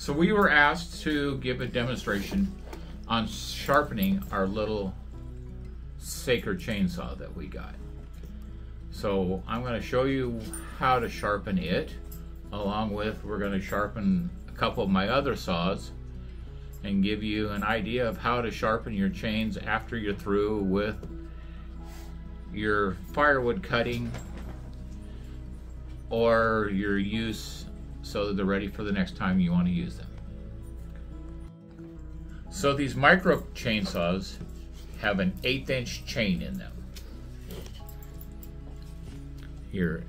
So we were asked to give a demonstration on sharpening our little Sacred chainsaw that we got. So I'm going to show you how to sharpen it, along with we're going to sharpen a couple of my other saws and give you an idea of how to sharpen your chains after you're through with your firewood cutting or your use, so that they're ready for the next time you want to use them. So these micro chainsaws have an 1/8" chain in them. Your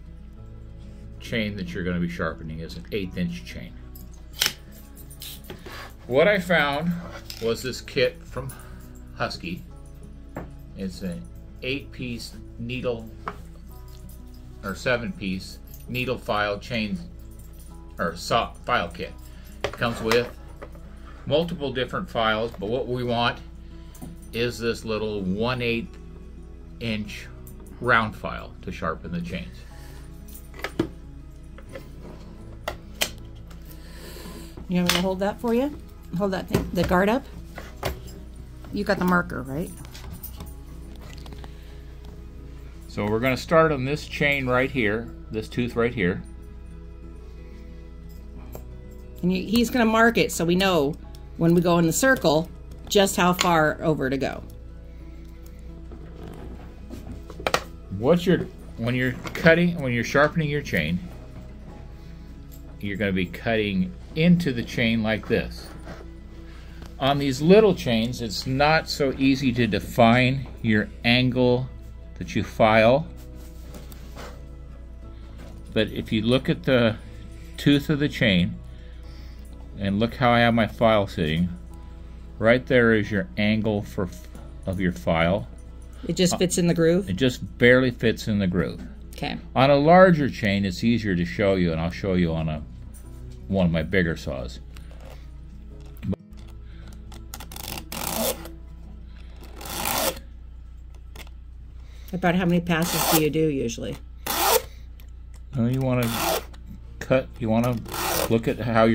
chain that you're going to be sharpening is an 1/8" chain. What I found was this kit from Husky. It's an 8-piece needle or 7-piece needle file chain or saw file kit. It comes with multiple different files, but what we want is this little 1/8" round file to sharpen the chains. You want me to hold that for you? Hold that thing, the guard up? You got the marker, right? So we're going to start on this chain right here, this tooth right here. And he's going to mark it so we know when we go in the circle just how far over to go. When you're sharpening your chain, you're going to be cutting into the chain like this. On these little chains, it's not so easy to define your angle that you file. But if you look at the tooth of the chain, and look how I have my file sitting, right there is your angle of your file. It just fits in the groove? It just barely fits in the groove. Okay. On a larger chain, it's easier to show you, and I'll show you on one of my bigger saws. About how many passes do you do usually? Well, you want to cut, you want to look at how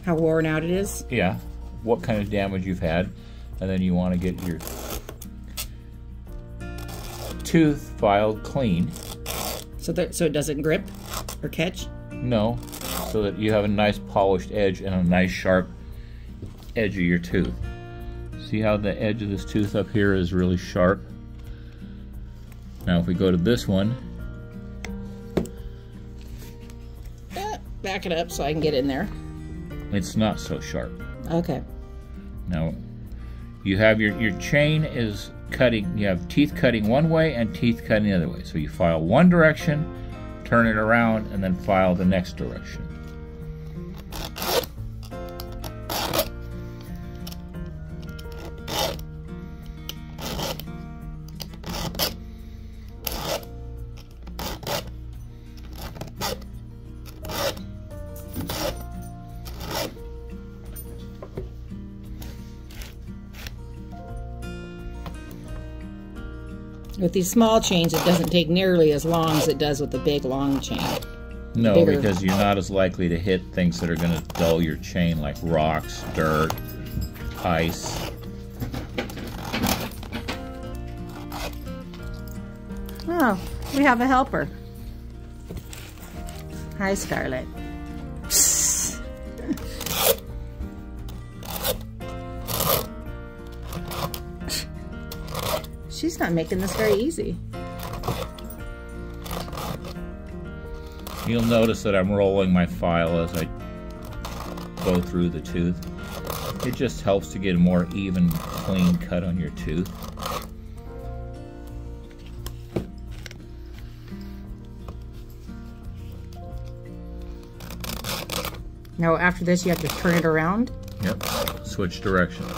worn out it is? Yeah, what kind of damage you've had, and then you want to get your tooth filed clean. So it doesn't grip or catch? No, so that you have a nice polished edge and a nice sharp edge of your tooth. See how the edge of this tooth up here is really sharp? Now if we go to this one, back it up so I can get in there. It's not so sharp. Okay. Now you have your chain is cutting, you have teeth cutting one way and teeth cutting the other way. So you file one direction, turn it around, and then file the next direction. With these small chains, it doesn't take nearly as long as it does with the big long chain. No, because you're not as likely to hit things that are going to dull your chain, like rocks, dirt, ice. Oh, we have a helper. Hi, Scarlett. She's not making this very easy. You'll notice that I'm rolling my file as I go through the tooth. It just helps to get a more even, clean cut on your tooth. Now after this you have to turn it around? Yep, switch directions.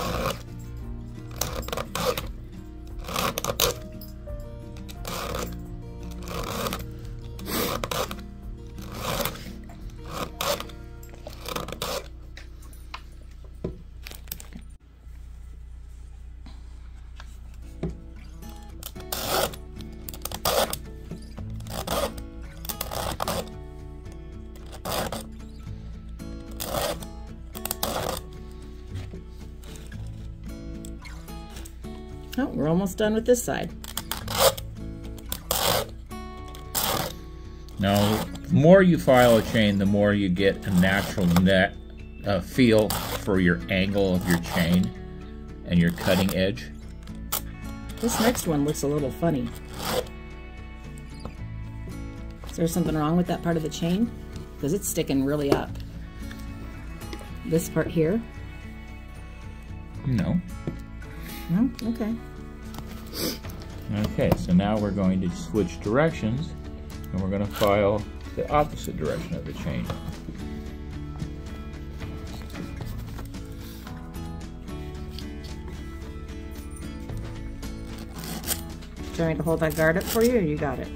Oh, we're almost done with this side. Now, the more you file a chain, the more you get a natural feel for your angle of your chain and your cutting edge. This next one looks a little funny. Is there something wrong with that part of the chain? Because it's sticking really up. This part here? No. No? Okay. Okay, so now we're going to switch directions and we're going to file the opposite direction of the chain. Do you want me to hold that guard up for you, or you got it?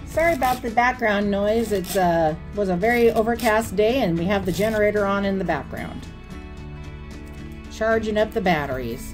Sorry about the background noise. It was a very overcast day and we have the generator on in the background. Charging up the batteries.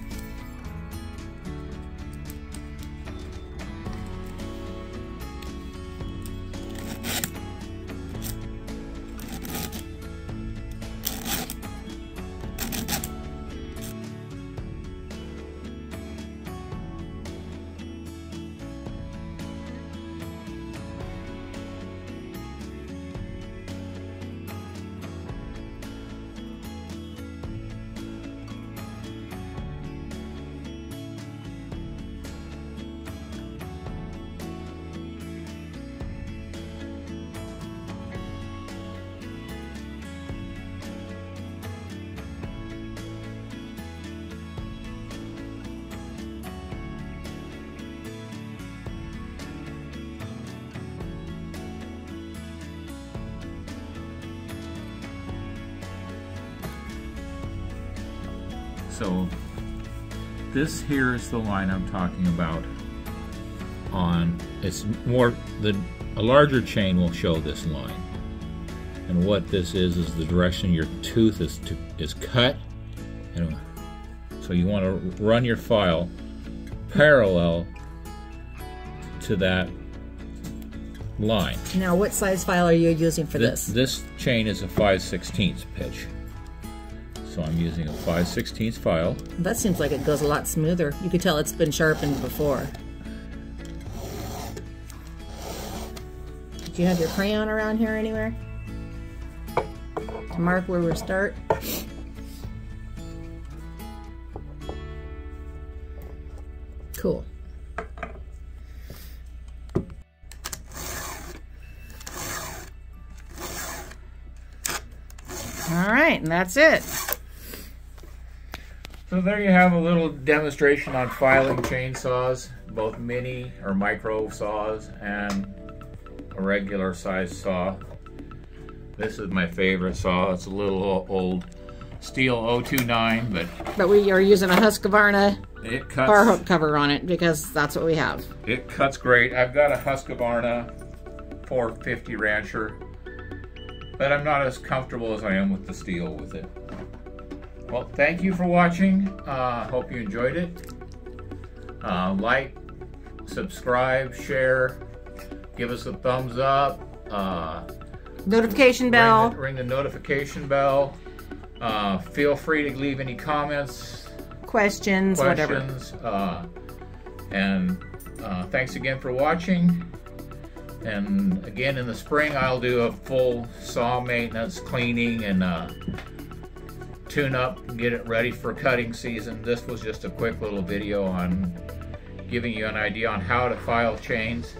So this here is the line I'm talking about. It's more, a larger chain will show this line. And what this is the direction your tooth is cut. And so you want to run your file parallel to that line. Now, what size file are you using for this? This chain is a 5/16 pitch. So I'm using a 5/16 file. That seems like it goes a lot smoother. You could tell it's been sharpened before. Do you have your crayon around here anywhere? To mark where we start? Cool. All right, and that's it. So there you have a little demonstration on filing chainsaws, both mini or micro saws and a regular size saw. This is my favorite saw. It's a little old steel 029, but we are using a Husqvarna bar hook cuts. cover on it because that's what we have. It cuts great. I've got a Husqvarna 450 Rancher, but I'm not as comfortable as I am with the steel with it. Well, thank you for watching. Hope you enjoyed it. Like, subscribe, share, give us a thumbs up. Notification bell. Ring the notification bell. Feel free to leave any comments, questions, whatever. And thanks again for watching. And again, in the spring, I'll do a full saw maintenance, cleaning, and tune up and get it ready for cutting season. This was just a quick little video on giving you an idea on how to file chains.